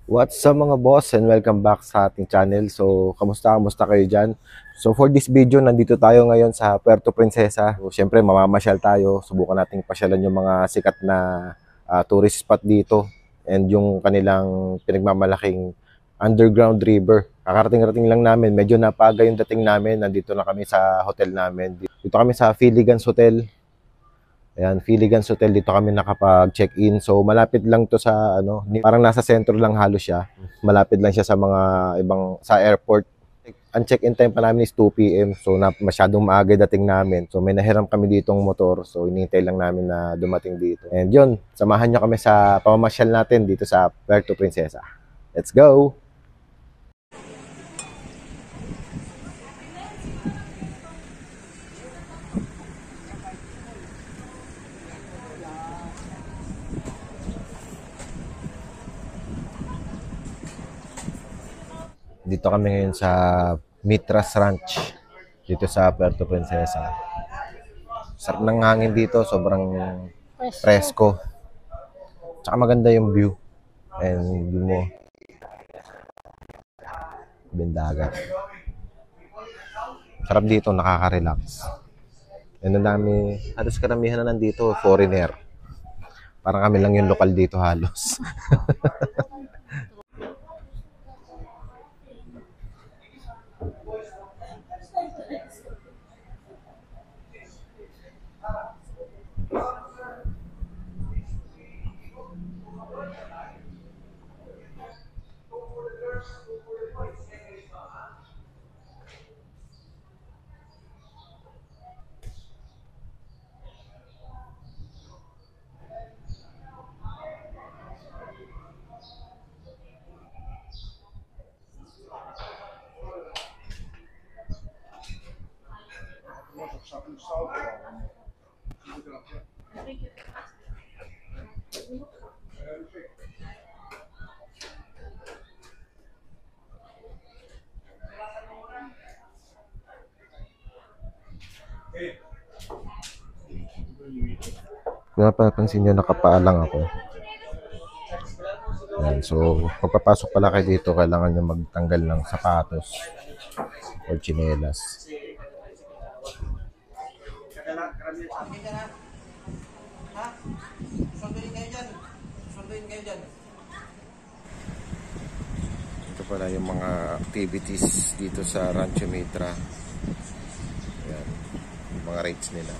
What's up mga boss and welcome back sa ating channel. So, kamusta kayo dyan? So, for this video, nandito tayo ngayon sa Puerto Princesa. So, syempre, mamamasyal tayo. Subukan nating pasyalan yung mga sikat na tourist spot dito and yung kanilang pinagmamalaking underground river. Kakarating-rating lang namin. Medyo napaga yung dating namin. Nandito na kami sa hotel namin. Dito kami sa Filigans Hotel. Ayan, Filigans Hotel, dito kami nakapag-check-in. So, malapit lang to sa, parang nasa sentro lang halos siya. Malapit lang siya sa mga sa airport. Ang check-in time pa namin is 2 PM. So, masyadong maaga dating namin. So, may nahiram kami ditong motor. So, hinihintay lang namin na dumating dito. And yun, samahan nyo kami sa pamamasyal natin dito sa Puerto Princesa. Let's go! Dito kami ngayon sa Mitras Ranch dito sa Puerto Princesa. Sarap ng hangin dito, sobrang presko. Tsaka maganda yung view. And view mo bindagat. Sarap dito, nakaka-relax. And ang dami, halos karamihan na nandito, foreigner. Parang kami lang yung lokal dito halos. Kung napapansin nyo, nakapaalang ako. Ayan, so, pagpapasok pala kayo dito, kailangan nyo magtanggal ng sapatos o tsinelas. Ito pala yung mga activities dito sa Rancho Mitra. Ayan, yung mga rates nila.